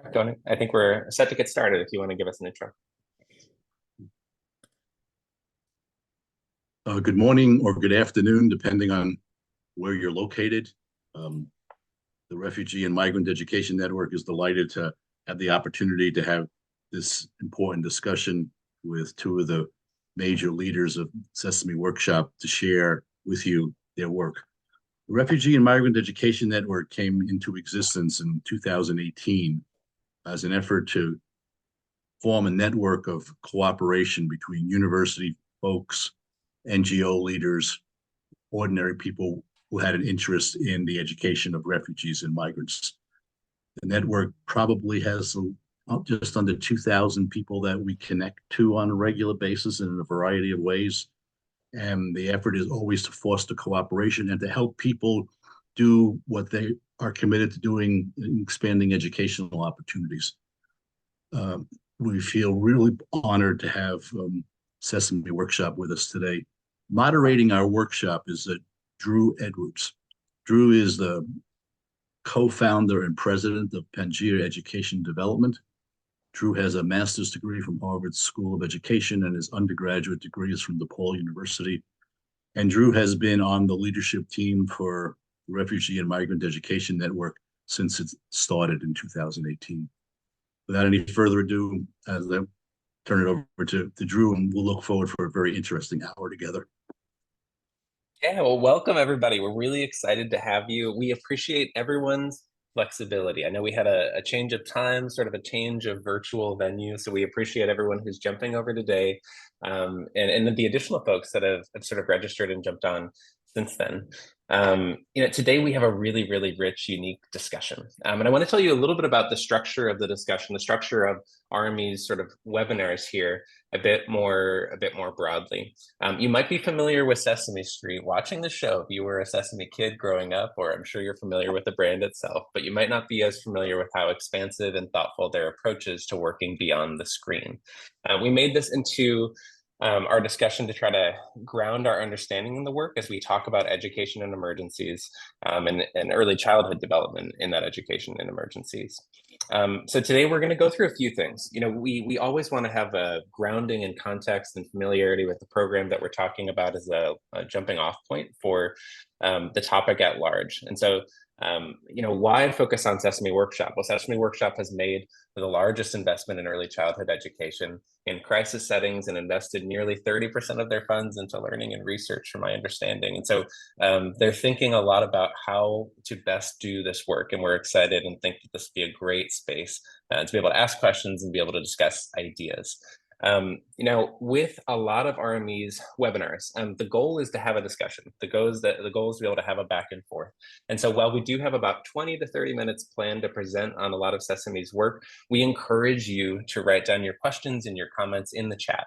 I think we're set to get started if you want to give us an intro. Good morning or good afternoon, depending on where you're located. The Refugee and Migrant Education Network is delighted to have the opportunity to have this important discussion with two of the major leaders of Sesame Workshop to share with you their work. The Refugee and Migrant Education Network came into existence in 2018 as an effort to form a network of cooperation between university folks, NGO leaders, ordinary people who had an interest in the education of refugees and migrants. The network probably has just under 2,000 people that we connect to on a regular basis in a variety of ways. And the effort is always to foster cooperation and to help people do what they are committed to doing in expanding educational opportunities. We feel really honored to have Sesame Workshop with us today. Moderating our workshop is Drew Edwards. Drew is the co-founder and president of Pangea Education Development. Drew has a master's degree from Harvard School of Education and his undergraduate degree is from DePaul University. And Drew has been on the leadership team for the Refugee and Migrant Education Network since it started in 2018. Without any further ado, as I turn it over to Drew, and we'll look forward for a very interesting hour together. Yeah, well, welcome everybody. We're really excited to have you. We appreciate everyone's flexibility. I know we had a change of time, sort of a change of virtual venue, so we appreciate everyone who's jumping over today, and then the additional folks that have sort of registered and jumped on since then. Today we have a really, really rich, unique discussion. And I want to tell you a little bit about the structure of the discussion, the structure of RME's sort of webinars here a bit more broadly. You might be familiar with Sesame Street, watching the show if you were a Sesame kid growing up, or I'm sure you're familiar with the brand itself, but you might not be as familiar with how expansive and thoughtful their approach is to working beyond the screen. We made this into our discussion to try to ground our understanding in the work as we talk about education and emergencies and early childhood development in that education and emergencies. So today we're going to go through a few things. We always want to have a grounding and context and familiarity with the program that we're talking about as a jumping off point for the topic at large. And so why focus on Sesame Workshop? Well, Sesame Workshop has made the largest investment in early childhood education in crisis settings and invested nearly 30% of their funds into learning and research, from my understanding. And so they're thinking a lot about how to best do this work. And we're excited and think that this would be a great space to be able to ask questions and be able to discuss ideas. With a lot of RME's webinars, the goal is to have a discussion. The goal is to be able to have a back and forth. And so while we do have about 20 to 30 minutes planned to present on a lot of Sesame's work, we encourage you to write down your questions and your comments in the chat.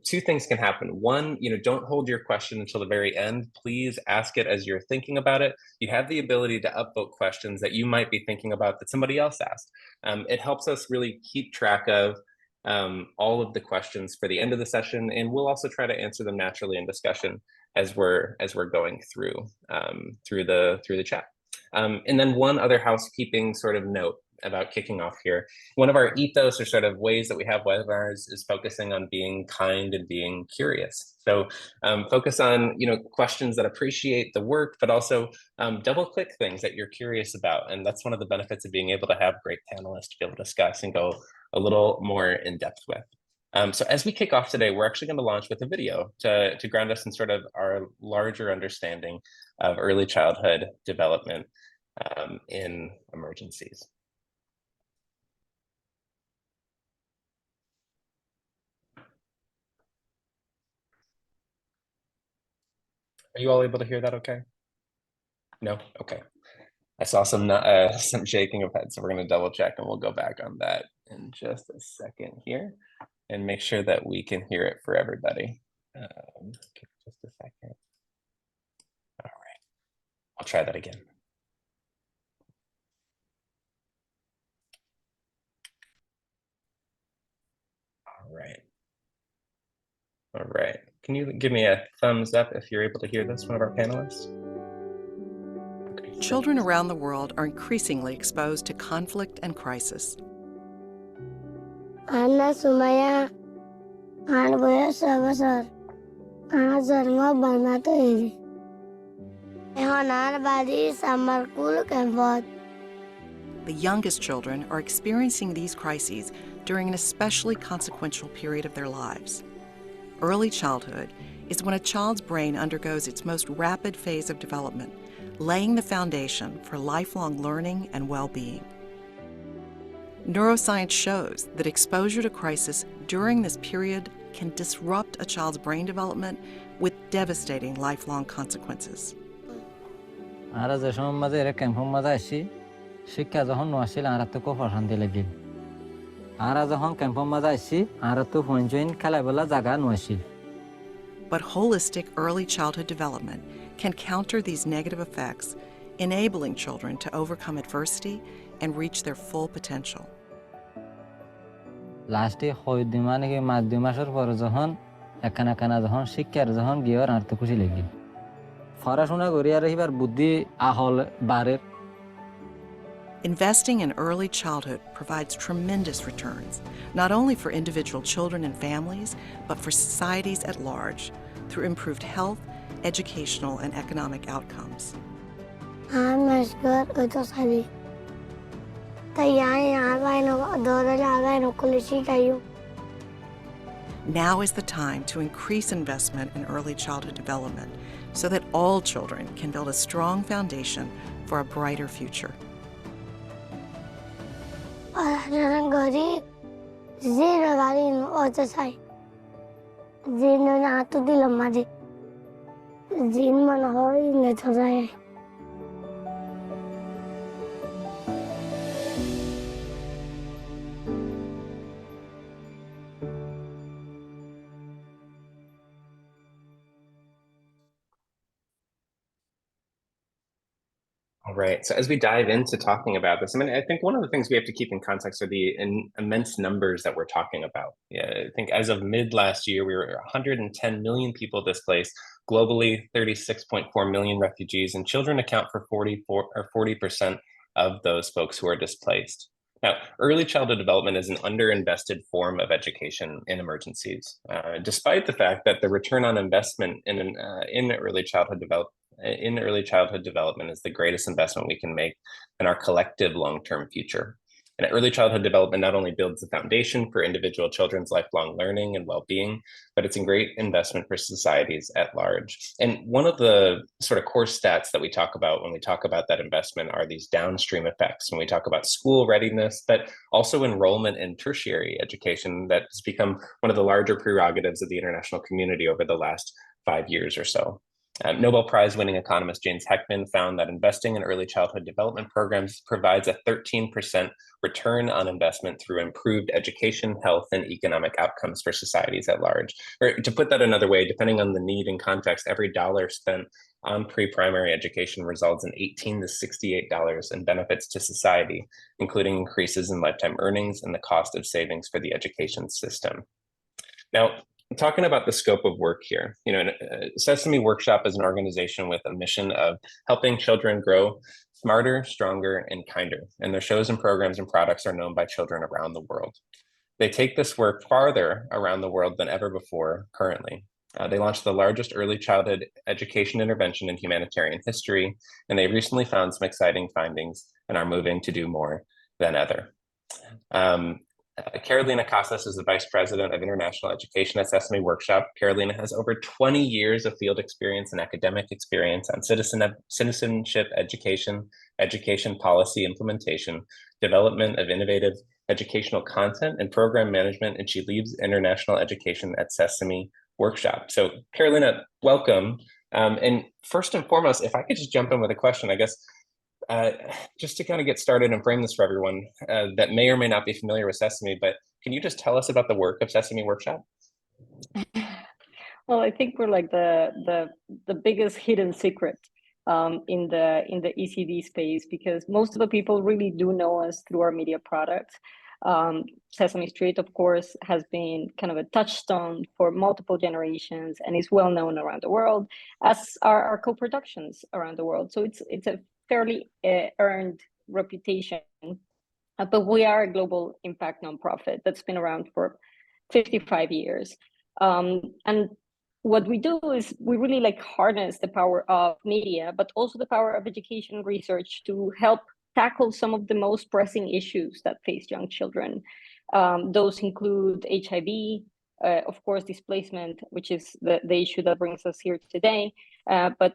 Two things can happen. One, don't hold your question until the very end. Please ask it as you're thinking about it. You have the ability to upvote questions that you might be thinking about that somebody else asked. It helps us really keep track of all of the questions for the end of the session, and we'll also try to answer them naturally in discussion as we're going through the chat. And then one other housekeeping sort of note about kicking off here. One of our ethos or sort of ways that we have webinars is focusing on being kind and being curious. So focus on questions that appreciate the work, but also double click things that you're curious about. And that's one of the benefits of being able to have great panelists to be able to discuss and go a little more in depth with. So as we kick off today, we're actually going to launch with a video to ground us in sort of our larger understanding of early childhood development in emergencies. Are you all able to hear that okay? No? Okay. I saw some shaking of heads, so we're going to double check and we'll go back on that in just a second here and make sure that we can hear it for everybody. Just a second. All right. I'll try that again. All right. All right. Can you give me a thumbs up if you're able to hear this, one of our panelists? Okay. Children around the world are increasingly exposed to conflict and crisis. Ana Sumaya, Ana Boya Savasar, Ana Zarma Banata Eri. Ehonar Badi Samar Kul Kemfot. The youngest children are experiencing these crises during an especially consequential period of their lives. Early childhood is when a child's brain undergoes its most rapid phase of development, laying the foundation for lifelong learning and well-being. Neuroscience shows that exposure to crisis during this period can disrupt a child's brain development with devastating lifelong consequences. But holistic early childhood development can counter these negative effects, enabling children to overcome adversity and reach their full potential. লাস্টে হইদিমানে কি মাধ্যমাসের পরে যখন একখানা যখন শিক্ষার যখন গিয়ে আর তো খুশি লাগি পড়াশোনা করি আর এবার বুদ্ধি আহল বাড়ের Investing in early childhood provides tremendous returns, not only for individual children and families, but for societies at large, through improved health, educational, and economic outcomes. I'm Mashkur Utosari. Now is the time to increase investment in early childhood development so that all children can build a strong foundation for a brighter future. All right. So as we dive into talking about this, I mean, I think one of the things we have to keep in context are the immense numbers that we're talking about. Yeah, I think as of mid last year, we were 110 million people displaced globally, 36.4 million refugees, and children account for 40% of those folks who are displaced. Now, early childhood development is an underinvested form of education in emergencies, despite the fact that the return on investment in early childhood development is the greatest investment we can make in our collective long-term future. And early childhood development not only builds the foundation for individual children's lifelong learning and well-being, but it's a great investment for societies at large. And one of the sort of core stats that we talk about when we talk about that investment are these downstream effects. When we talk about school readiness, but also enrollment in tertiary education, that's become one of the larger prerogatives of the international community over the last 5 years or so. Nobel Prize winning economist James Heckman found that investing in early childhood development programs provides a 13% return on investment through improved education, health, and economic outcomes for societies at large. Or to put that another way, depending on the need and context, every dollar spent on pre-primary education results in $18 to $68 in benefits to society, including increases in lifetime earnings and the cost of savings for the education system. Now, talking about the scope of work here, Sesame Workshop is an organization with a mission of helping children grow smarter, stronger, and kinder. And their shows and programs and products are known by children around the world. They take this work farther around the world than ever before currently. They launched the largest early childhood education intervention in humanitarian history, and they recently found some exciting findings and are moving to do more than ever. Carolina Casas is the Vice President of International Education at Sesame Workshop. Carolina has over 20 years of field experience and academic experience on citizenship education, education policy implementation, development of innovative educational content, and program management, and she leads international education at Sesame Workshop. So Carolina, welcome. And first and foremost, if I could just jump in with a question, I guess, just to kind of get started and frame this for everyone that may or may not be familiar with Sesame, but can you just tell us about the work of Sesame Workshop? Well, I think we're like the biggest hidden secret in the ECD space, because most of the people really do know us through our media products. Sesame Street, of course, has been kind of a touchstone for multiple generations and is well known around the world, as are our co-productions around the world. So it's a fairly earned reputation, but we are a global impact nonprofit that's been around for 55 years. And what we do is we really like harness the power of media, but also the power of education and research to help tackle some of the most pressing issues that face young children. Those include HIV, of course, displacement, which is the issue that brings us here today, but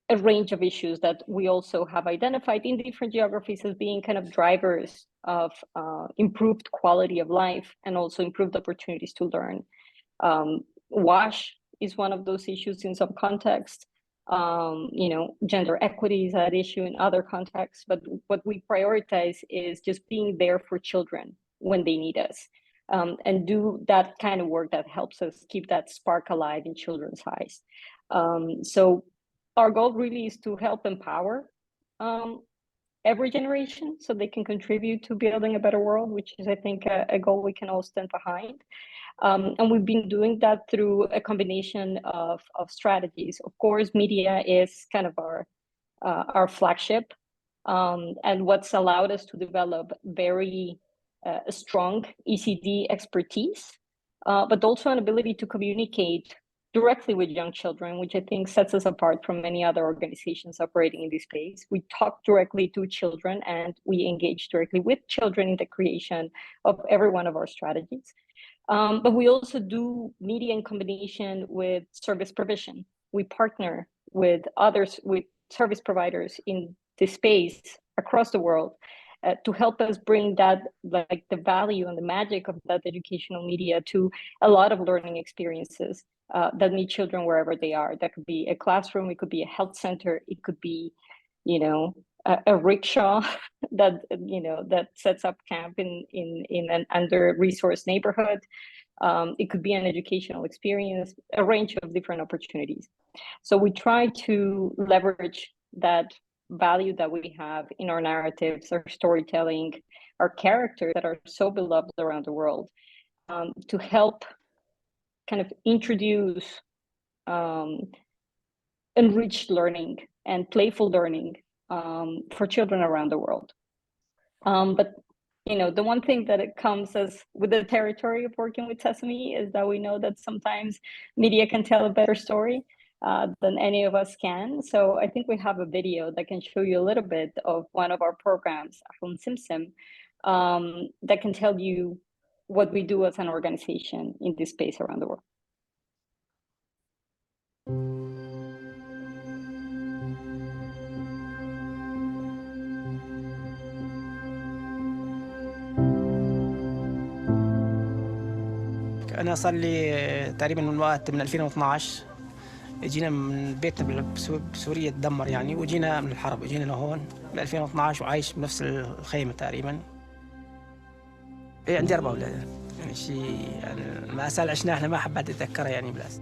a range of issues that we also have identified in different geographies as being kind of drivers of improved quality of life and also improved opportunities to learn. WASH is one of those issues in some contexts. Gender equity is that issue in other contexts, but what we prioritize is just being there for children when they need us, and do that kind of work that helps us keep that spark alive in children's eyes. So our goal really is to help empower every generation so they can contribute to building a better world, which is, I think, a goal we can all stand behind. And we've been doing that through a combination of strategies. Of course, media is kind of our flagship, and what's allowed us to develop very strong ECD expertise, but also an ability to communicate directly with young children, which I think sets us apart from many other organizations operating in this space. We talk directly to children and we engage directly with children in the creation of every one of our strategies. But we also do media in combination with service provision. We partner with others, with service providers in this space across the world to help us bring that, like the value and the magic of that educational media to a lot of learning experiences that meet children wherever they are. That could be a classroom, it could be a health center, it could be, a rickshaw that sets up camp in an under-resourced neighborhood. It could be an educational experience, a range of different opportunities. So we try to leverage that value that we have in our narratives, our storytelling, our characters that are so beloved around the world, to help kind of introduce enriched learning and playful learning for children around the world. But the one thing that it comes as with the territory of working with Sesame is that we know that sometimes media can tell a better story than any of us can. So I think we have a video that can show you a little bit of one of our programs, Simsim, that can tell you what we do as an organization in this space around the world. أنا صار لي تقريبا من وقت من 2012 جينا من بيتنا بسوريا تدمر يعني، وجينا من الحرب جينا لهون من 2012 وعايش بنفس الخيمة تقريبا. عندي 4 أولاد يعني شيء يعني المأساة اللي عشناها احنا ما حبيت أتذكرها يعني بلاس.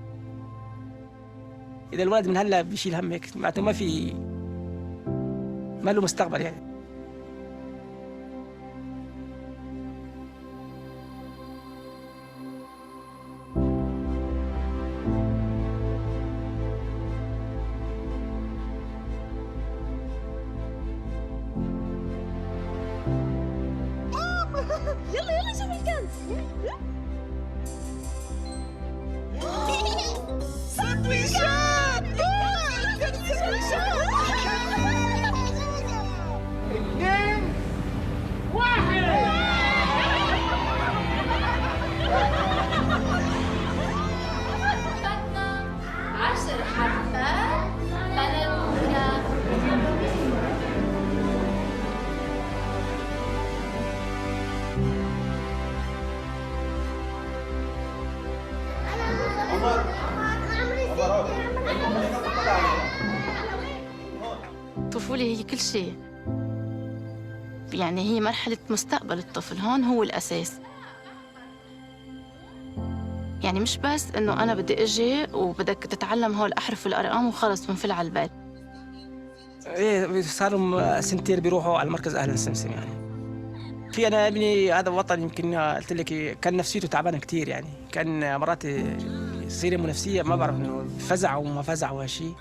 إذا الولد من هلا بيشيل هم هيك معناته ما له مستقبل يعني. يلا شوف الكنز. سندويشات. اثنين واحد. بدنا 10 حبات بلدنا. الطفولة هي كل شيء، يعني هي مرحلة مستقبل الطفل، هون هو الأساس. يعني مش بس إنه أنا بدي أجي وبدك تتعلم هول الأحرف والأرقام وخلص بنفل على البيت. إيه صاروا سنتين بيروحوا على مركز أهل سمسم يعني. في أنا ابني هذا وطن يمكن قلت لك كان نفسيته تعبانة كتير يعني، كان مرات يصير نفسية ما بعرف إنه فزع وما فزع ولا شيء.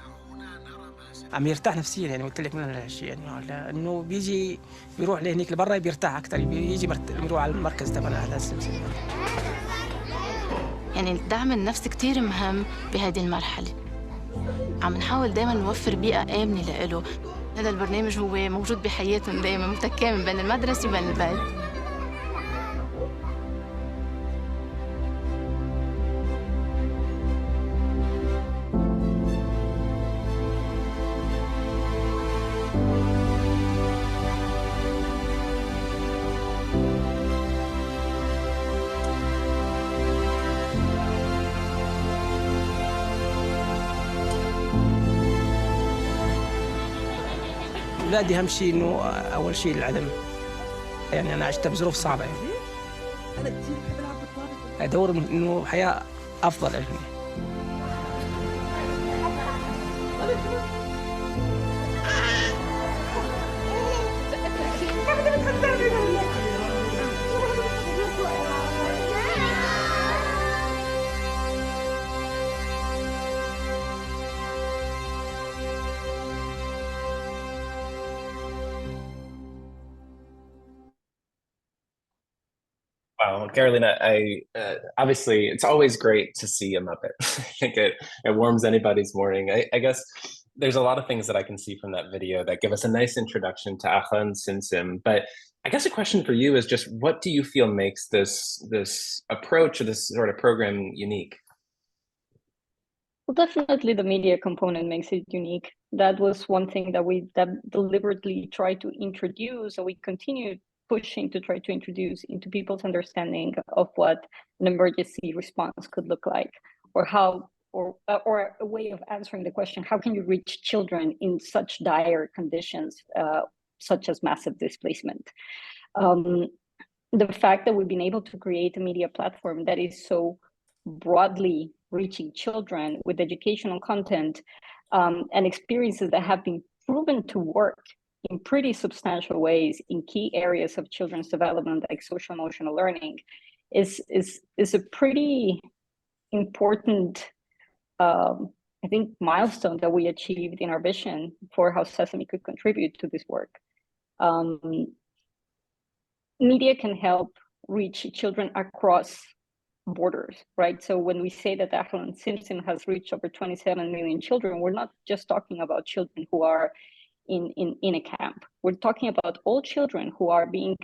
عم يرتاح نفسيا يعني قلت لك من هالشيء يعني لانه بيجي بيروح لهنيك لبرا بيرتاح اكثر بيجي بيروح على المركز تبعنا على السمسم. يعني الدعم النفسي كتير مهم بهذه المرحلة. عم نحاول دايما نوفر بيئة آمنة لإله. هذا البرنامج هو موجود بحياتهم دايما، متكامل بين المدرسة وبين البيت. أولادي أهم شيء إنه أول شيء العلم، يعني أنا عشت بظروف صعبة يعني. أنا كثير بحب ألعب بالطابة. أدور إنه حياة أفضل يعني. Wow, Carolina, obviously it's always great to see a Muppet. I think it warms anybody's morning. I guess there's a lot of things that I can see from that video that give us a nice introduction to Akha and Simsim. But I guess a question for you is just what do you feel makes this approach or this sort of program unique? Well, definitely the media component makes it unique. That was one thing that we deliberately tried to introduce, and we continue pushing to try to introduce into people's understanding of what an emergency response could look like, or how, or a way of answering the question, how can you reach children in such dire conditions, such as massive displacement? The fact that we've been able to create a media platform that is so broadly reaching children with educational content and experiences that have been proven to work in pretty substantial ways in key areas of children's development, like social emotional learning, is a pretty important, I think, milestone that we achieved in our vision for how Sesame could contribute to this work. Media can help reach children across borders, right? So when we say that Affluent Simsim has reached over 27 million children, we're not just talking about children who are in a camp. We're talking about all children who are being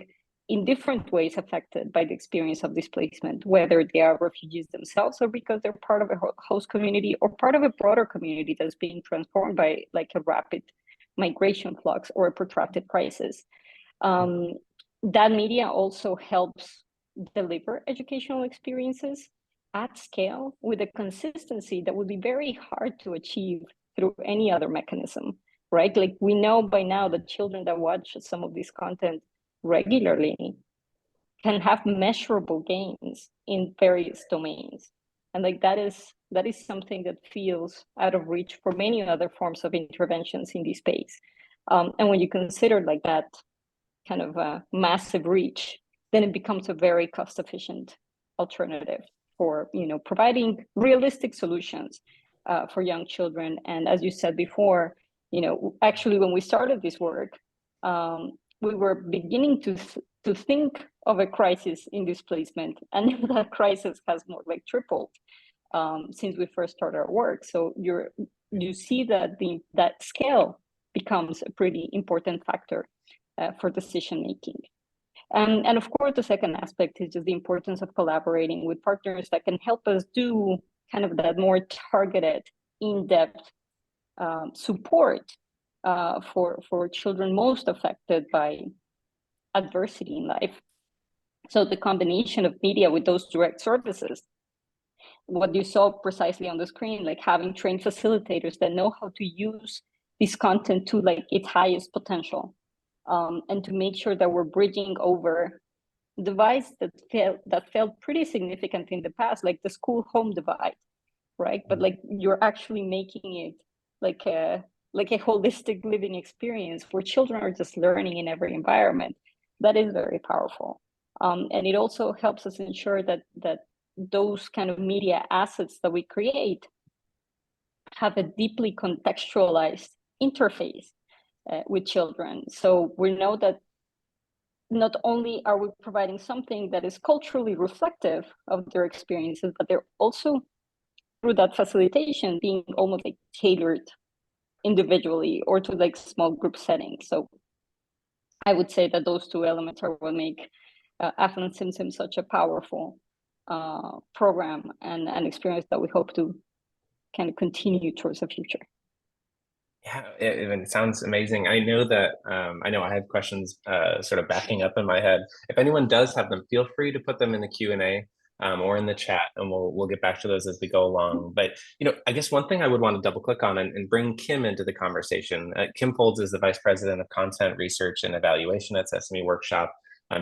in different ways affected by the experience of displacement, whether they are refugees themselves or because they're part of a host community or part of a broader community that's being transformed by like a rapid migration flux or a protracted crisis. That media also helps deliver educational experiences at scale with a consistency that would be very hard to achieve through any other mechanism, right? Like we know by now that children that watch some of this content regularly can have measurable gains in various domains. And like that is something that feels out of reach for many other forms of interventions in this space. And when you consider like that kind of a massive reach, then it becomes a very cost-efficient alternative for providing realistic solutions for young children. And as you said before, actually when we started this work, we were beginning to think of a crisis in displacement, and that crisis has more like tripled since we first started our work. So you see that that scale becomes a pretty important factor for decision making. And of course, the second aspect is just the importance of collaborating with partners that can help us do kind of that more targeted, in-depth support for children most affected by adversity in life. So the combination of media with those direct services, what you saw precisely on the screen, like having trained facilitators that know how to use this content to like its highest potential. And to make sure that we're bridging over divides that felt pretty significant in the past, like the school-home divide, right? But like you're actually making it like a holistic living experience where children are just learning in every environment. That is very powerful, and it also helps us ensure that those kind of media assets that we create have a deeply contextualized interface with children. So we know that not only are we providing something that is culturally reflective of their experiences, but they're also, through that facilitation, being almost like tailored individually or to like small group settings. So I would say that those two elements are what make Affluent Sim such a powerful program and experience that we hope to kind of continue towards the future. Yeah, it sounds amazing. I know that I know I have questions sort of backing up in my head. If anyone does have them, feel free to put them in the Q&A or in the chat, and we'll get back to those as we go along. But I guess one thing I would want to double click on and bring Kim into the conversation. Kim Foulds is the Vice President of Content Research and Evaluation at Sesame Workshop.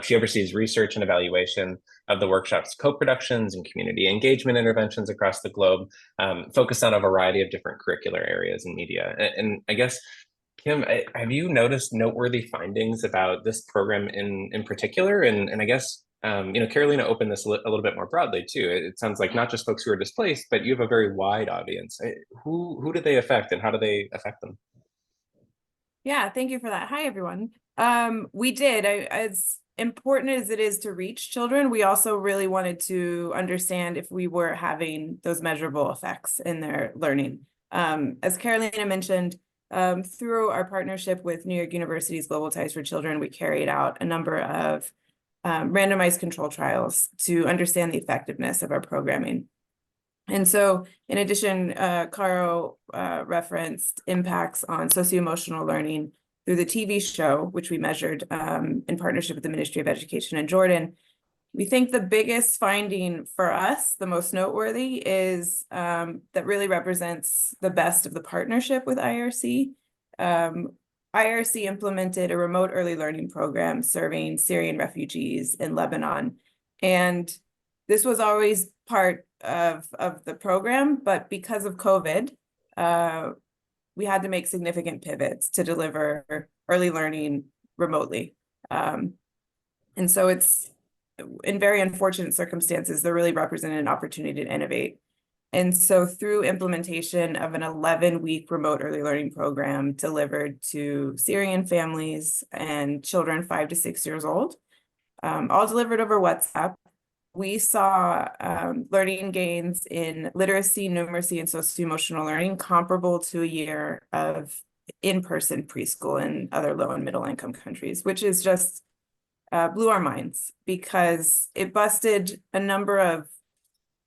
She oversees research and evaluation of the workshop's co-productions and community engagement interventions across the globe, focused on a variety of different curricular areas in media. And I guess, Kim, have you noticed noteworthy findings about this program in particular? And I guess, Carolina opened this a little bit more broadly too. It sounds like not just folks who are displaced, but you have a very wide audience. Who do they affect, and how do they affect them? Yeah, thank you for that. Hi, everyone. We did, as important as it is to reach children, we also really wanted to understand if we were having those measurable effects in their learning. As Carolina mentioned, through our partnership with New York University's Global Ties for Children, we carried out a number of randomized control trials to understand the effectiveness of our programming. And so, in addition, Caro referenced impacts on socio-emotional learning through the TV show, which we measured in partnership with the Ministry of Education in Jordan. We think the biggest finding for us, the most noteworthy, is that really represents the best of the partnership with IRC. IRC implemented a remote early learning program serving Syrian refugees in Lebanon. And this was always part of the program, but because of COVID, we had to make significant pivots to deliver early learning remotely. And so it's, in very unfortunate circumstances, that really represented an opportunity to innovate. And so through implementation of an 11-week remote early learning program delivered to Syrian families and children 5 to 6 years old, all delivered over WhatsApp, we saw learning gains in literacy, numeracy, and socio-emotional learning comparable to a year of in-person preschool in other low and middle income countries, which is just blew our minds because it busted a number of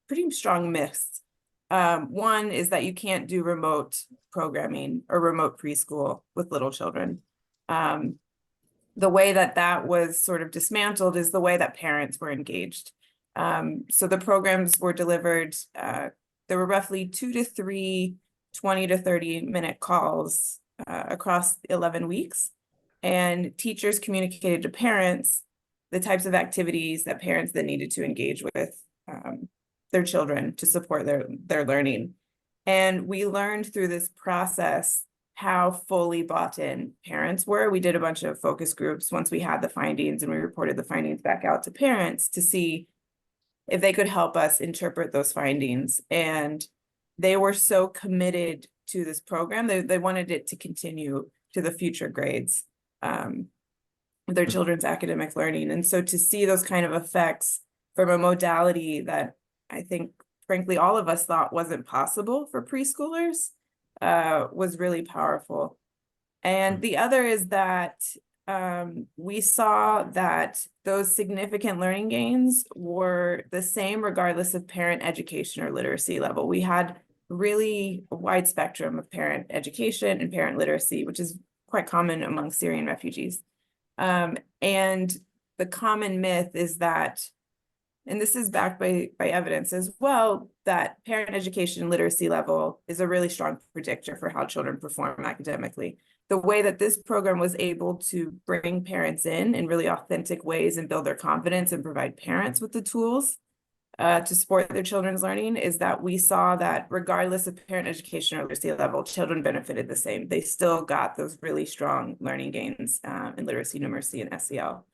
pretty strong myths. One is that you can't do remote programming or remote preschool with little children. The way that was sort of dismantled is the way that parents were engaged. So the programs were delivered, there were roughly 2 to 3 20 to 30-minute calls across 11 weeks. And teachers communicated to parents the types of activities that parents then needed to engage with their children to support their learning. And we learned through this process how fully bought in parents were. We did a bunch of focus groups once we had the findings, and we reported the findings back out to parents to see if they could help us interpret those findings. And they were so committed to this program. They wanted it to continue to the future grades of their children's academic learning. And so to see those kind of effects from a modality that I think, frankly, all of us thought wasn't possible for preschoolers was really powerful. And the other is that we saw that those significant learning gains were the same regardless of parent education or literacy level. We had really a wide spectrum of parent education and parent literacy, which is quite common among Syrian refugees. And the common myth is that, and this is backed by evidence as well, that parent education and literacy level is a really strong predictor for how children perform academically. The way that this program was able to bring parents in really authentic ways and build their confidence and provide parents with the tools to support their children's learning is that we saw that regardless of parent education or literacy level, children benefited the same. They still got those really strong learning gains in literacy, numeracy, and SEL.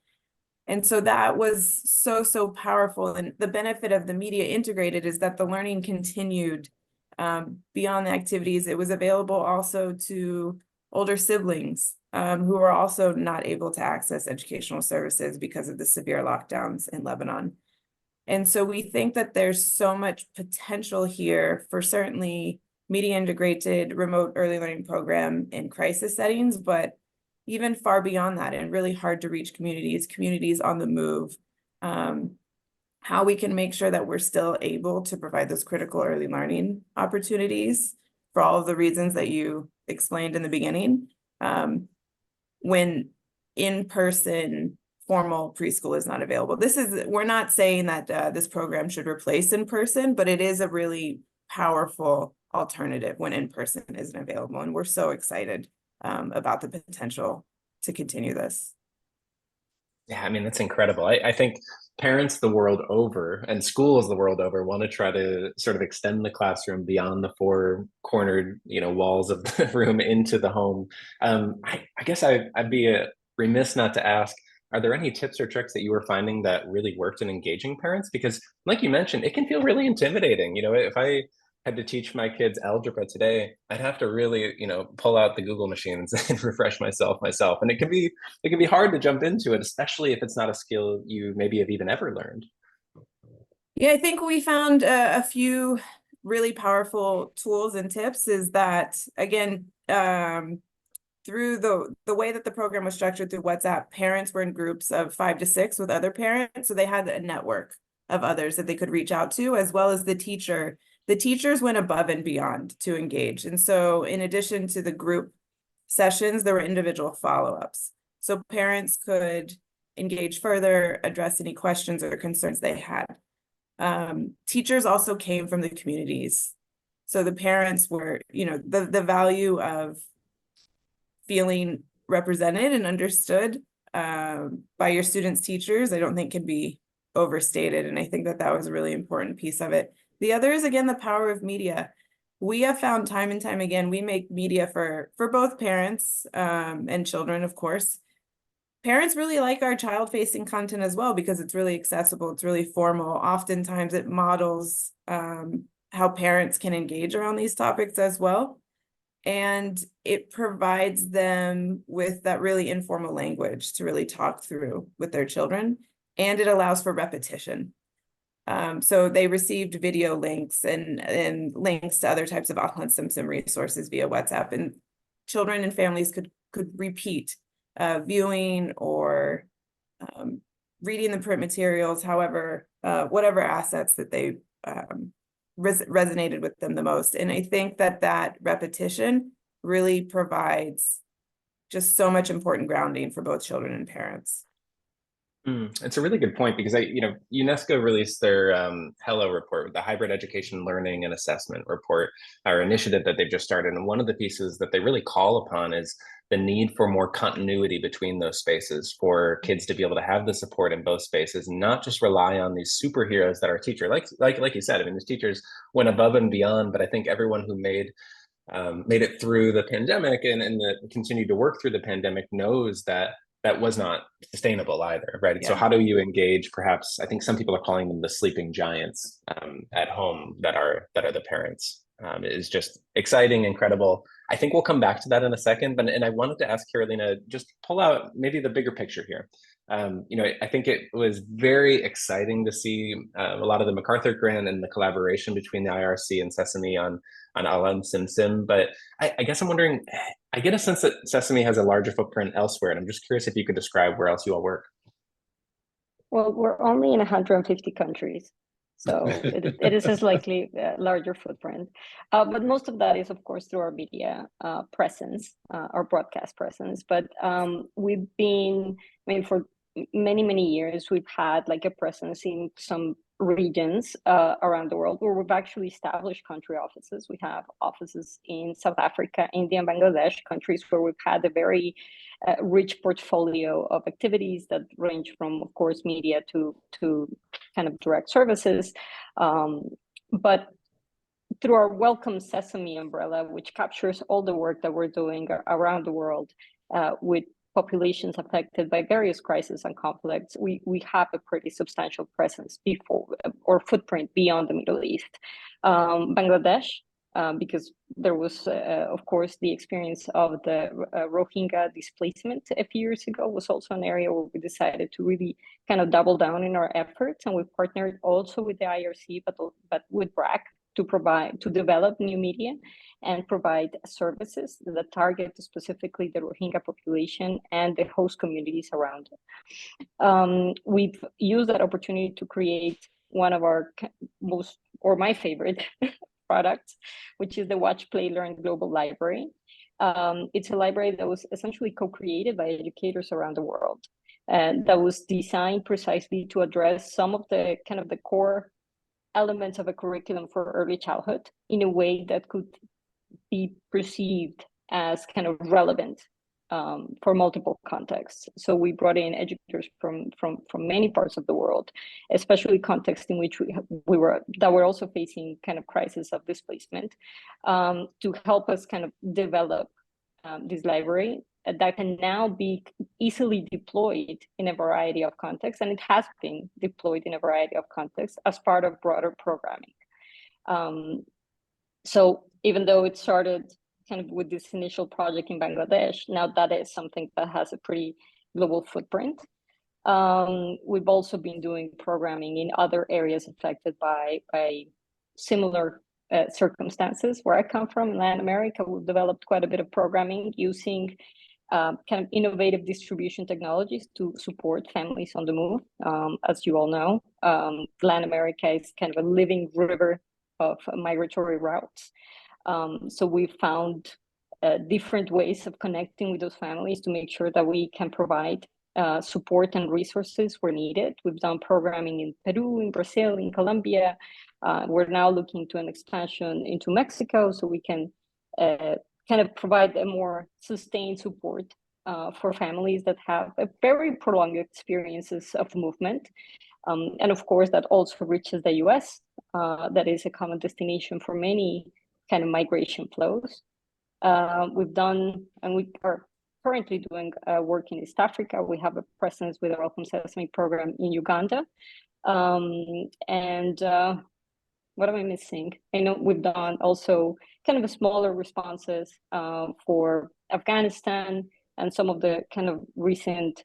And so that was so powerful. And the benefit of the media integrated is that the learning continued beyond the activities. It was available also to older siblings who are also not able to access educational services because of the severe lockdowns in Lebanon. And so we think that there's so much potential here for certainly media integrated remote early learning program in crisis settings, but even far beyond that, and really hard to reach communities on the move, how we can make sure that we're still able to provide those critical early learning opportunities for all of the reasons that you explained in the beginning, when in-person formal preschool is not available. We're not saying that this program should replace in-person, but it is a really powerful alternative when in-person isn't available. And we're so excited about the potential to continue this. Yeah, I mean, that's incredible. I think parents the world over and schools the world over want to try to sort of extend the classroom beyond the four cornered, walls of the room into the home. I guess I'd be remiss not to ask, are there any tips or tricks that you were finding that really worked in engaging parents? Because like you mentioned, it can feel really intimidating. If I had to teach my kids algebra today, I'd have to really, pull out the Google machines and refresh myself. And it can be hard to jump into it, especially if it's not a skill you maybe have even ever learned. Yeah, I think we found a few really powerful tools and tips is that, again, through the way that the program was structured through WhatsApp, parents were in groups of 5 to 6 with other parents. So they had a network of others that they could reach out to, as well as the teacher. The teachers went above and beyond to engage. And so in addition to the group sessions, there were individual follow-ups. So parents could engage further, address any questions or concerns they had. Teachers also came from the communities. So the parents were, the value of feeling represented and understood by your students' teachers, I don't think can be overstated. And I think that was a really important piece of it. The other is, again, the power of media. We have found time and time again, we make media for both parents and children, of course. Parents really like our child-facing content as well because it's really accessible, it's really formal. Oftentimes it models how parents can engage around these topics as well. And it provides them with that really informal language to really talk through with their children. And it allows for repetition. So they received video links and links to other types of Ahlan Simsim resources via WhatsApp, and children and families could repeat viewing or reading the print materials, however, whatever assets that they resonated with them the most. And I think that repetition really provides just so much important grounding for both children and parents. It's a really good point because UNESCO released their HELLO report, the Hybrid Education Learning and Assessment report, our initiative that they've just started. And one of the pieces that they really call upon is the need for more continuity between those spaces for kids to be able to have the support in both spaces and not just rely on these superheroes that are teachers. Like you said, I mean, these teachers went above and beyond, but I think everyone who made it through the pandemic and continued to work through the pandemic knows that was not sustainable either, right? Yeah. So how do you engage, perhaps, I think some people are calling them the sleeping giants at home that are the parents? It is just exciting, incredible. I think we'll come back to that in a second, and I wanted to ask Carolina, just pull out maybe the bigger picture here. I think it was very exciting to see a lot of the MacArthur Grant and the collaboration between the IRC and Sesame on Ahlan Simsim, but I guess I'm wondering, I get a sense that Sesame has a larger footprint elsewhere, and I'm just curious if you could describe where else you all work. Well, we're only in 150 countries, so it is a slightly larger footprint. But most of that is, of course, through our media presence, our broadcast presence. But we've been, for many, many years, we've had like a presence in some regions around the world where we've actually established country offices. We have offices in South Africa, India, and Bangladesh, countries where we've had a very rich portfolio of activities that range from, of course, media to kind of direct services. But through our Welcome Sesame umbrella, which captures all the work that we're doing around the world with populations affected by various crises and conflicts, we have a pretty substantial presence before or footprint beyond the Middle East. Bangladesh because there was, of course, the experience of the Rohingya displacement a few years ago was also an area where we decided to really kind of double down in our efforts. And we partnered also with the IRC, but with BRAC to develop new media and provide services that target specifically the Rohingya population and the host communities around it. We've used that opportunity to create one of our my favorite products, which is the Watch, Play, Learn Global Library. It's a library that was essentially co-created by educators around the world, and that was designed precisely to address some of the kind of the core elements of a curriculum for early childhood in a way that could be perceived as kind of relevant for multiple contexts. So we brought in educators from many parts of the world, especially contexts in which we were also facing kind of crisis of displacement, to help us kind of develop this library that can now be easily deployed in a variety of contexts, and it has been deployed in a variety of contexts as part of broader programming. So even though it started kind of with this initial project in Bangladesh, now that is something that has a pretty global footprint. We've also been doing programming in other areas affected by similar circumstances. Where I come from, in Latin America, we've developed quite a bit of programming using kind of innovative distribution technologies to support families on the move. As you all know, Latin America is kind of a living river of migratory routes. So we found different ways of connecting with those families to make sure that we can provide support and resources where needed. We've done programming in Peru, in Brazil, in Colombia. We're now looking to an expansion into Mexico, so we can kind of provide a more sustained support for families that have a very prolonged experiences of movement. And of course, that also reaches the US. That is a common destination for many kind of migration flows. We've done, and we are currently doing work in East Africa. We have a presence with our Welcome Sesame program in Uganda. What am I missing? I know we've done also kind of a smaller responses for Afghanistan and some of the kind of recent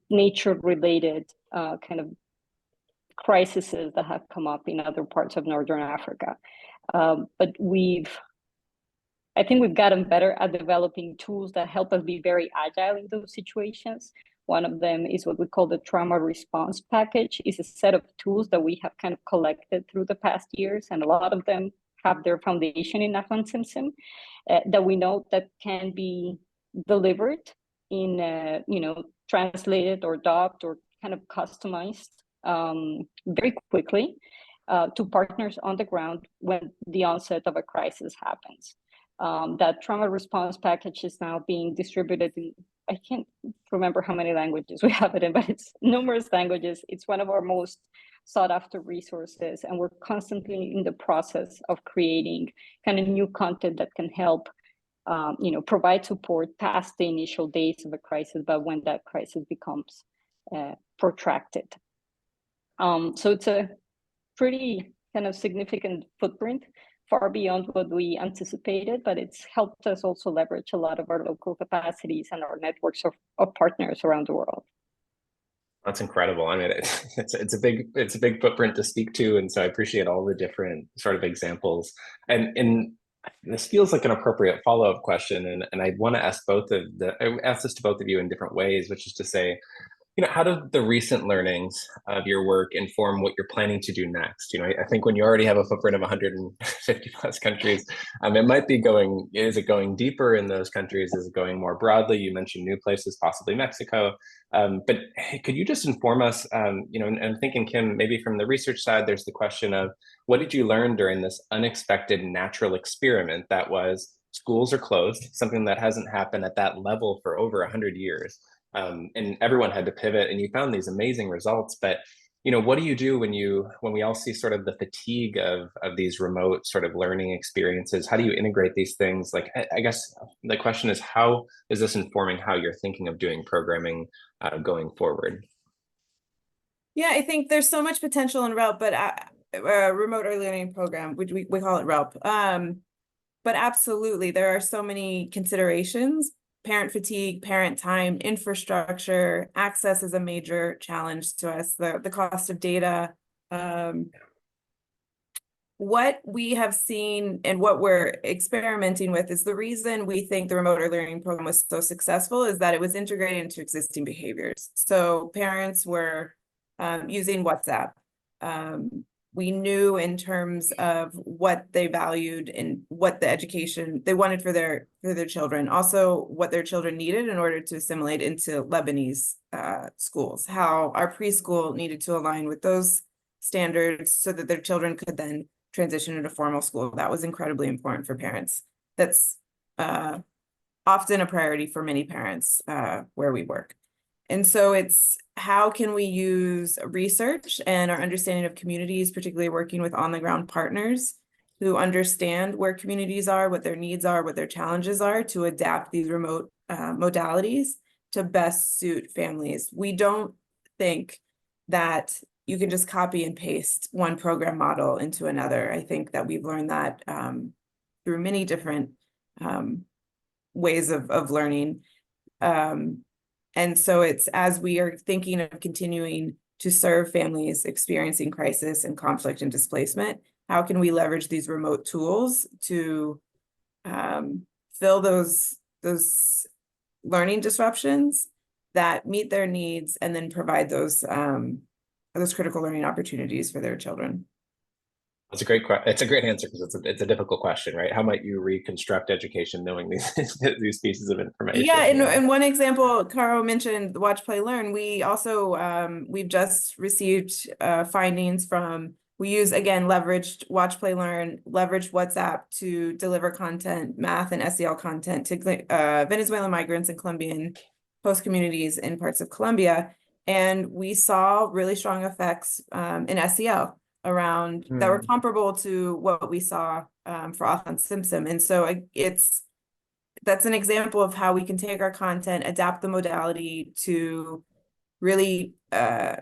nature-related kind of crises that have come up in other parts of Northern Africa. But I think we've gotten better at developing tools that help us be very agile in those situations. One of them is what we call the trauma response package. It's a set of tools that we have kind of collected through the past years, and a lot of them have their foundation in Ahlan Simsim, that we know that can be delivered in, translated or dubbed or kind of customized very quickly to partners on the ground when the onset of a crisis happens. That trauma response package is now being distributed in, I can't remember how many languages we have it in, but it's numerous languages. It's one of our most sought after resources, and we're constantly in the process of creating kind of new content that can help provide support past the initial days of a crisis, but when that crisis becomes protracted. So it's a pretty kind of significant footprint, far beyond what we anticipated, but it's helped us also leverage a lot of our local capacities and our networks of partners around the world. That's incredible. I mean, it's a big footprint to speak to, and so I appreciate all the different sort of examples. And this feels like an appropriate follow-up question, and I want to ask this to both of you in different ways, which is to say, how do the recent learnings of your work inform what you're planning to do next? I think when you already have a footprint of 150 plus countries, it might be is it going deeper in those countries? Is it going more broadly? You mentioned new places, possibly Mexico. But hey, could you just inform us, and I'm thinking, Kim, maybe from the research side, there's the question of what did you learn during this unexpected natural experiment that was schools are closed, something that hasn't happened at that level for over 100 years. And everyone had to pivot, and you found these amazing results. But what do you do when we all see sort of the fatigue of these remote sort of learning experiences? How do you integrate these things? Like, I guess the question is, how is this informing how you're thinking of doing programming going forward? Yeah, I think there's so much potential in RELP, but remote early learning program, which we call it RELP. but absolutely, there are so many considerations. Parent fatigue, parent time, infrastructure, access is a major challenge to us, the cost of data. What we have seen and what we're experimenting with is the reason we think the remote early learning program was so successful is that it was integrated into existing behaviors. So parents were using WhatsApp. We knew in terms of what they valued and what the education they wanted for their children, also what their children needed in order to assimilate into Lebanese schools, how our preschool needed to align with those standards so that their children could then transition into formal school. That was incredibly important for parents. That's often a priority for many parents where we work. And so it's how can we use research and our understanding of communities, particularly working with on-the-ground partners who understand where communities are, what their needs are, what their challenges are, to adapt these remote modalities to best suit families. We don't think that you can just copy and paste one program model into another. I think that we've learned that through many different ways of learning. And so it's as we are thinking of continuing to serve families experiencing crisis and conflict and displacement, how can we leverage these remote tools to fill those learning disruptions that meet their needs and then provide those critical learning opportunities for their children? It's a great answer because it's a difficult question, right? How might you reconstruct education knowing these these pieces of information? Yeah, and one example, Caro mentioned Watch, Play, Learn. We also we've just received findings from, we use again leveraged Watch, Play, Learn, leveraged WhatsApp to deliver content, math and SEL content to Venezuelan migrants and Colombian host communities in parts of Colombia, and we saw really strong effects in SEL around that were comparable to what we saw for Authon Simpson. And so that's an example of how we can take our content, adapt the modality to really kind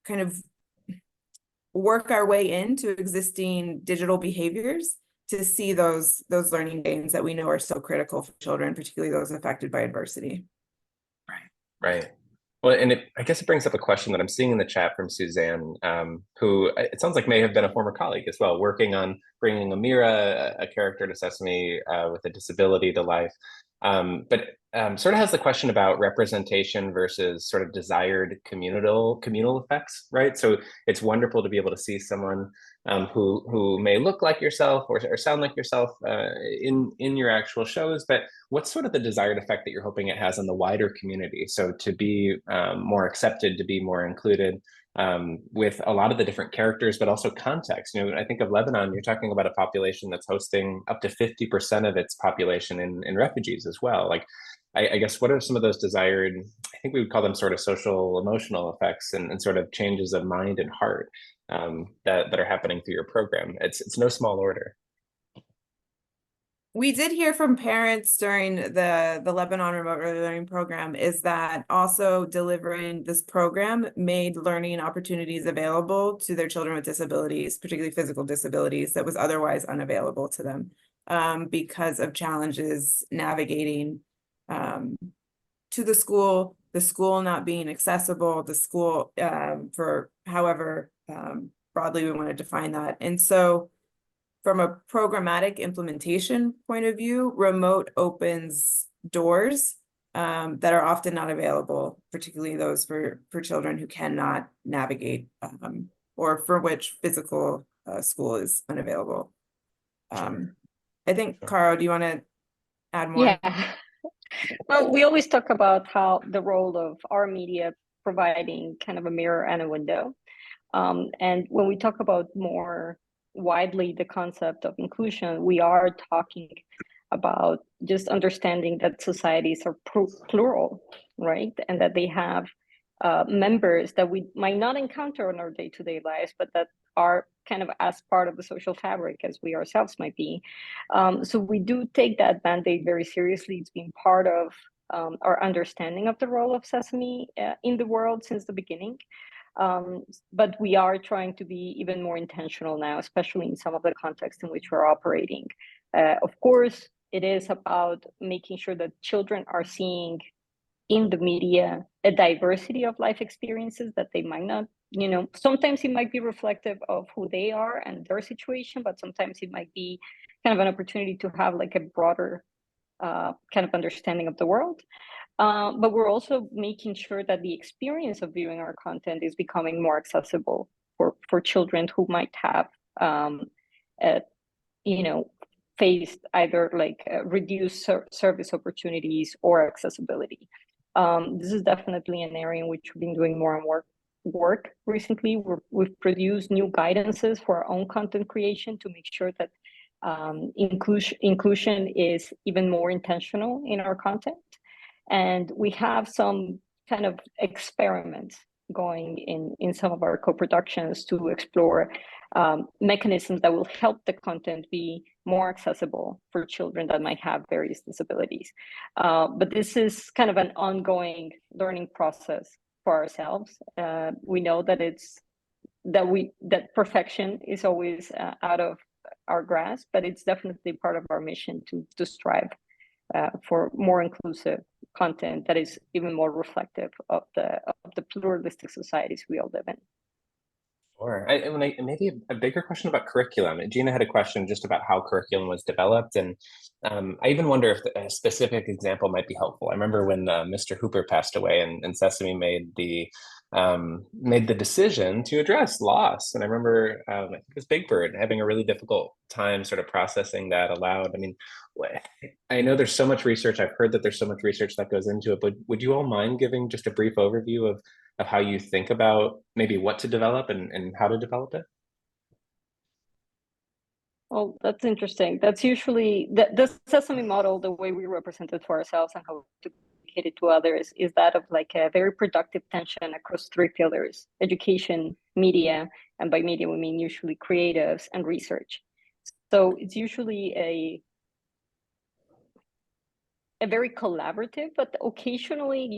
of work our way into existing digital behaviors to see those learning gains that we know are so critical for children, particularly those affected by adversity. Right. Well, and I guess it brings up a question that I'm seeing in the chat from Suzanne, who it sounds like may have been a former colleague as well, working on bringing Amira, a character to Sesame with a disability, to life. But sort of has the question about representation versus sort of desired communal effects, right? So it's wonderful to be able to see someone who may look like yourself or sound like yourself in your actual shows, but what's sort of the desired effect that you're hoping it has on the wider community? So to be more accepted, to be more included with a lot of the different characters, but also context. I think of Lebanon, you're talking about a population that's hosting up to 50% of its population in refugees as well. Like, I guess, what are some of those desired, I think we would call them sort of social emotional effects and sort of changes of mind and heart that are happening through your program? It's no small order. We did hear from parents during the Lebanon Remote Early Learning Program is that also delivering this program made learning opportunities available to their children with disabilities, particularly physical disabilities, that was otherwise unavailable to them because of challenges navigating to the school not being accessible, the school for however broadly we want to define that. And so from a programmatic implementation point of view, remote opens doors that are often not available, particularly those for children who cannot navigate or for which physical school is unavailable. I think, Caro, do you want to add more? Yeah. Well, we always talk about how the role of our media providing kind of a mirror and a window. And when we talk about more widely the concept of inclusion, we are talking about just understanding that societies are plural, right? And that they have members that we might not encounter in our day-to-day lives, but that are kind of as part of the social fabric as we ourselves might be. So we do take that mandate very seriously. It's been part of our understanding of the role of Sesame in the world since the beginning. But we are trying to be even more intentional now, especially in some of the contexts in which we're operating, Of course, it is about making sure that children are seeing in the media a diversity of life experiences that they might not, sometimes it might be reflective of who they are and their situation, but sometimes it might be kind of an opportunity to have like a broader kind of understanding of the world. But we're also making sure that the experience of viewing our content is becoming more accessible for children who might have, faced either like reduced service opportunities or accessibility. This is definitely an area in which we've been doing more and more work recently. We've produced new guidances for our own content creation to make sure that inclusion is even more intentional in our content. And we have some kind of experiments going in some of our co-productions to explore mechanisms that will help the content be more accessible for children that might have various disabilities. But this is kind of an ongoing learning process for ourselves. We know that that perfection is always out of our grasp, but it's definitely part of our mission to strive for more inclusive content that is even more reflective of the pluralistic societies we all live in. Sure. Maybe a bigger question about curriculum. Gina had a question just about how curriculum was developed, and I even wonder if a specific example might be helpful. I remember when Mr. Hooper passed away, and Sesame made the decision to address loss. And I remember I think it was Big Bird having a really difficult time sort of processing that aloud. I mean, I know there's so much research. I've heard that there's so much research that goes into it, but would you all mind giving just a brief overview of how you think about maybe what to develop and how to develop it? Well, that's interesting. That's usually the Sesame model, the way we represent it for ourselves and how to communicate it to others, is that of like a very productive tension across three pillars: education, media, and by media we mean usually creatives and research. So it's usually a very collaborative, but occasionally,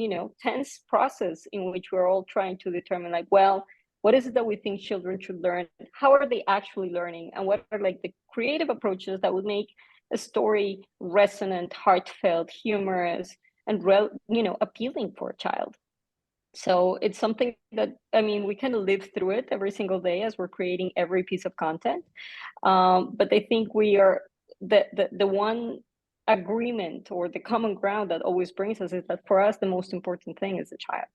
tense process in which we're all trying to determine like, well, what is it that we think children should learn? How are they actually learning? And what are like the creative approaches that would make a story resonant, heartfelt, humorous, and appealing for a child? So it's something that, we kind of live through it every single day as we're creating every piece of content. But I think we are the one agreement or the common ground that always brings us is that for us, the most important thing is the child.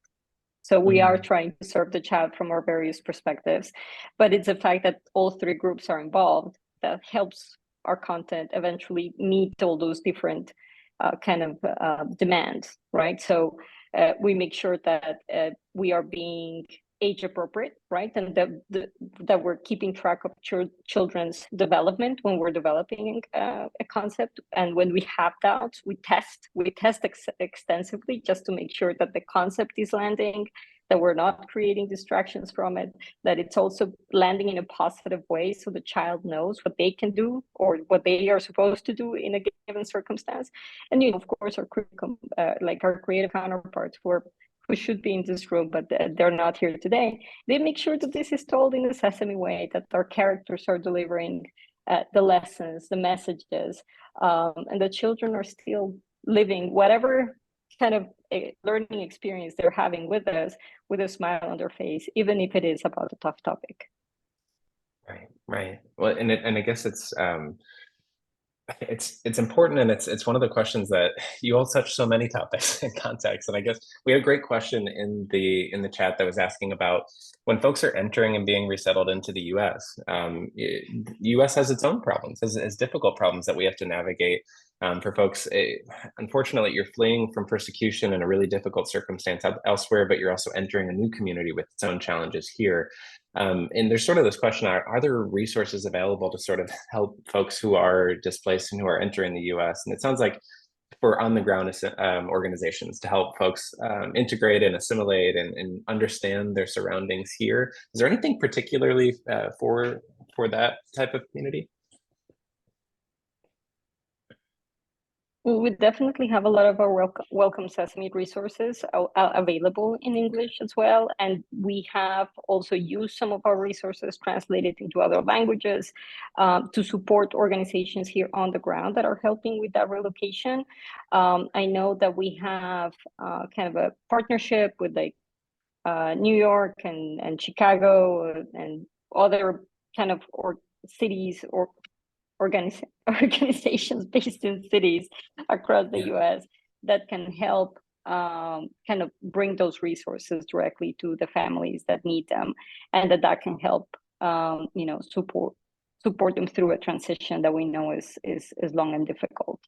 So we are trying to serve the child from our various perspectives, but it's the fact that all three groups are involved that helps our content eventually meet all those different kind of demands, right? So we make sure that we are being age appropriate, right? And that we're keeping track of children's development when we're developing a concept. And when we have doubts, we test extensively just to make sure that the concept is landing, that we're not creating distractions from it, that it's also landing in a positive way so the child knows what they can do or what they are supposed to do in a given circumstance. And of course, our creative counterparts who should be in this room, but they're not here today, they make sure that this is told in the Sesame way, that our characters are delivering the lessons, the messages, and the children are still living whatever kind of a learning experience they're having with us with a smile on their face, even if it is about a tough topic. Right. Well, and I guess it's important, and it's one of the questions that you all touch so many topics and contexts. And I guess we had a great question in the chat that was asking about when folks are entering and being resettled into the U.S. The U.S. has its own problems, has difficult problems that we have to navigate. For folks, unfortunately, you're fleeing from persecution in a really difficult circumstance elsewhere, but you're also entering a new community with its own challenges here. And there's sort of this question, are there resources available to sort of help folks who are displaced and who are entering the US? And it sounds like for on-the-ground organizations to help folks integrate and assimilate and understand their surroundings here. Is there anything particularly for that type of community? We definitely have a lot of our Welcome Sesame resources available in English as well. And we have also used some of our resources translated into other languages to support organizations here on the ground that are helping with that relocation. I know that we have kind of a partnership with like New York and Chicago and other kind of cities or organizations based in cities across the US that can help kind of bring those resources directly to the families that need them, and that can help support them through a transition that we know is long and difficult.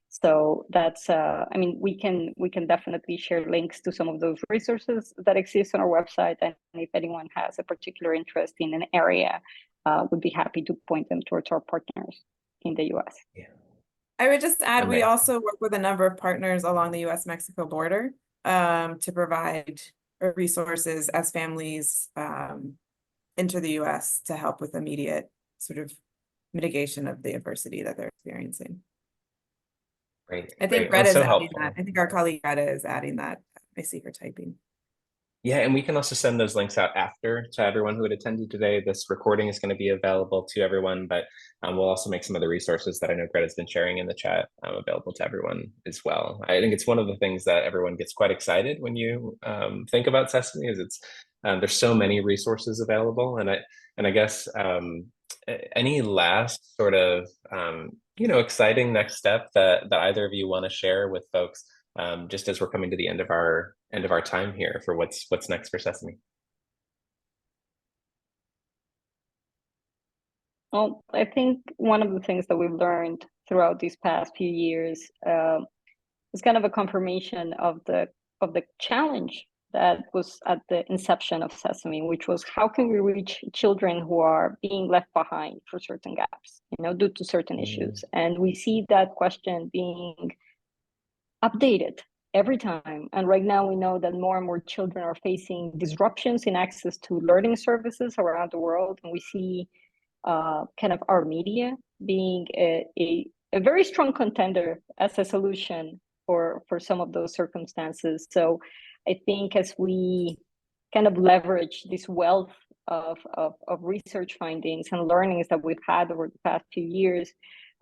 So that's I mean, we can definitely share links to some of those resources that exist on our website, and if anyone has a particular interest in an area, would be happy to point them towards our partners in the US. Yeah. I would just add, we also work with a number of partners along the US-Mexico border to provide resources as families enter the US to help with immediate sort of mitigation of the adversity that they're experiencing. Great. I think Great. Greta is So adding helpful. that. I think our colleague Greta is adding that. I see her typing. Yeah, and we can also send those links out after to everyone who had attended today. This recording is going to be available to everyone, but we'll also make some of the resources that I know Greta's been sharing in the chat available to everyone as well. I think it's one of the things that everyone gets quite excited when you think about Sesame, is it's there's so many resources available, and I guess any last sort of exciting next step that either of you want to share with folks, just as we're coming to the end of our time here for what's next for Sesame. Well, I think one of the things that we've learned throughout these past few years is kind of a confirmation of the challenge that was at the inception of Sesame, which was how can we reach children who are being left behind for certain gaps, due to certain issues. And we see that question being updated every time. And right now we know that more and more children are facing disruptions in access to learning services around the world. And we see kind of our media being a very strong contender as a solution for some of those circumstances. So I think as we kind of leverage this wealth of research findings and learnings that we've had over the past few years,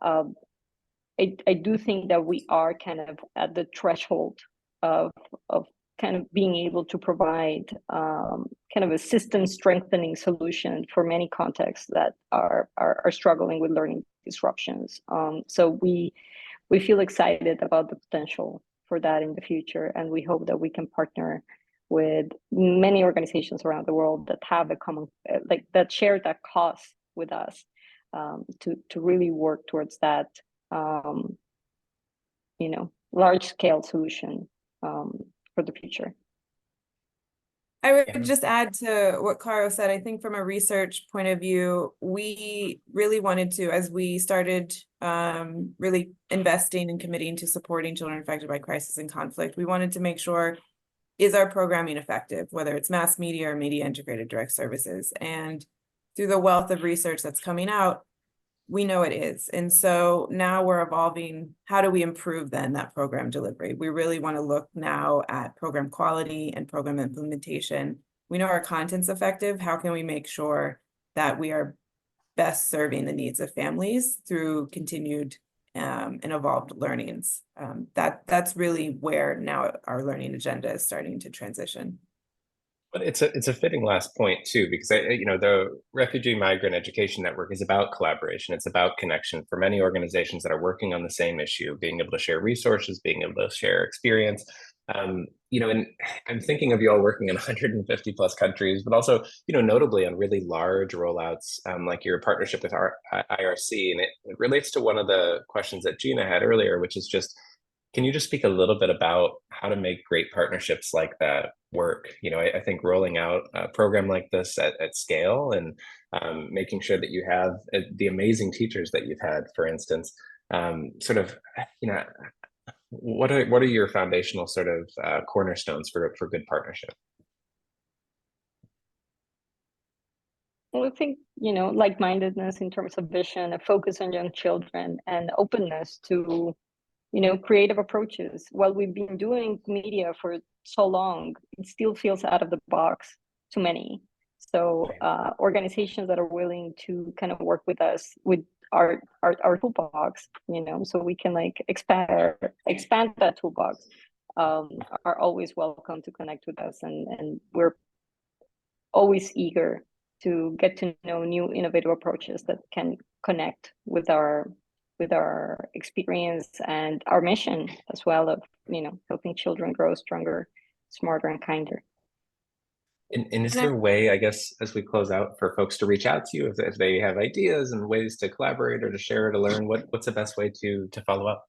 I do think that we are kind of at the threshold of kind of being able to provide kind of a system strengthening solution for many contexts that are struggling with learning disruptions. So we feel excited about the potential for that in the future, and we hope that we can partner with many organizations around the world that have a common, that share that cause with us, to really work towards that, large scale solution for the future. I would just add to what Caro said. I think from a research point of view, we really wanted to, as we started really investing and committing to supporting children affected by crisis and conflict, we wanted to make sure, is our programming effective, whether it's mass media or media integrated direct services? And through the wealth of research that's coming out, we know it is. And so now we're evolving, how do we improve then that program delivery? We really want to look now at program quality and program implementation. We know our content's effective. How can we make sure that we are best serving the needs of families through continued and evolved learnings? That's really where now our learning agenda is starting to transition. But it's a fitting last point too, because the Refugee Migrant Education Network is about collaboration. It's about connection for many organizations that are working on the same issue, being able to share resources, being able to share experience. And I'm thinking of you all working in 150 plus countries, but also, notably on really large rollouts, like your partnership with our IRC. And it relates to one of the questions that Gina had earlier, which is just, can you just speak a little bit about how to make great partnerships like that work? I think rolling out a program like this at scale and making sure that you have the amazing teachers that you've had, for instance, what are your foundational sort of cornerstones for good partnership? Well, I think, like-mindedness in terms of vision, a focus on young children, and openness to creative approaches. While we've been doing media for so long, it still feels out of the box to many. So organizations that are willing to kind of work with us with our toolbox, so we can like expand that toolbox, are always welcome to connect with us, and we're always eager to get to know new innovative approaches that can connect with our experience and our mission as well of helping children grow stronger, smarter, and kinder. And is there a way, I guess, as we close out, for folks to reach out to you if they have ideas and ways to collaborate or to share or to learn? What's the best way to follow up?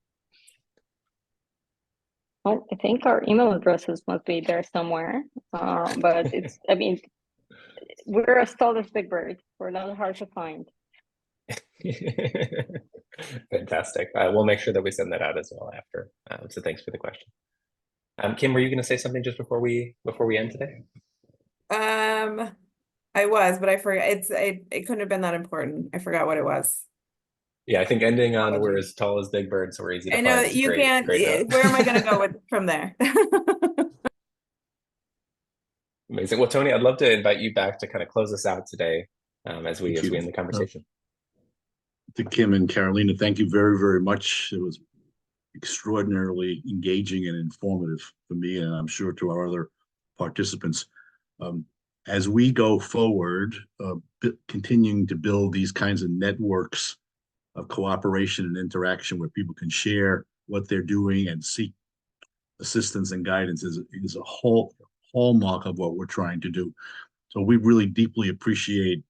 Well, I think our email addresses must be there somewhere, but we're as tall as Big Bird. We're not hard to find. Fantastic. We'll make sure that we send that out as well after. So thanks for the question. Kim, were you going to say something just before we end today? I was, but I forgot. It couldn't have been that important. I forgot what it was. Yeah, I think ending on we're as tall as Big Bird, so we're easy to find. I know you can't. Where am I going to go from there? Amazing. Well, Tony, I'd love to invite you back to kind of close us out today as we end the conversation. To Kim and Carolina, thank you very, very much. It was extraordinarily engaging and informative for me, and I'm sure to our other participants. As we go forward, continuing to build these kinds of networks of cooperation and interaction where people can share what they're doing and seek assistance and guidance is a hallmark of what we're trying to do. So we really deeply appreciate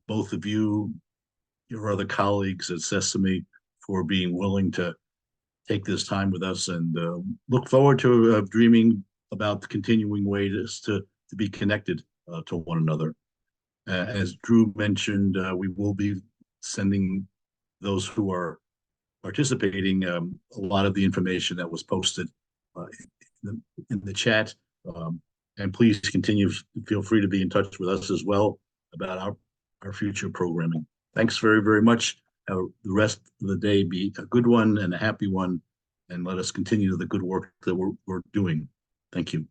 both of you, your other colleagues at Sesame, for being willing to take this time with us, and look forward to dreaming about the continuing ways to be connected to one another. As Drew mentioned, we will be sending those who are participating a lot of the information that was posted in the chat. And please feel free to be in touch with us as well about our future programming. Thanks very, very much. The rest of the day be a good one and a happy one, and let us continue the good work that we're doing. Thank you.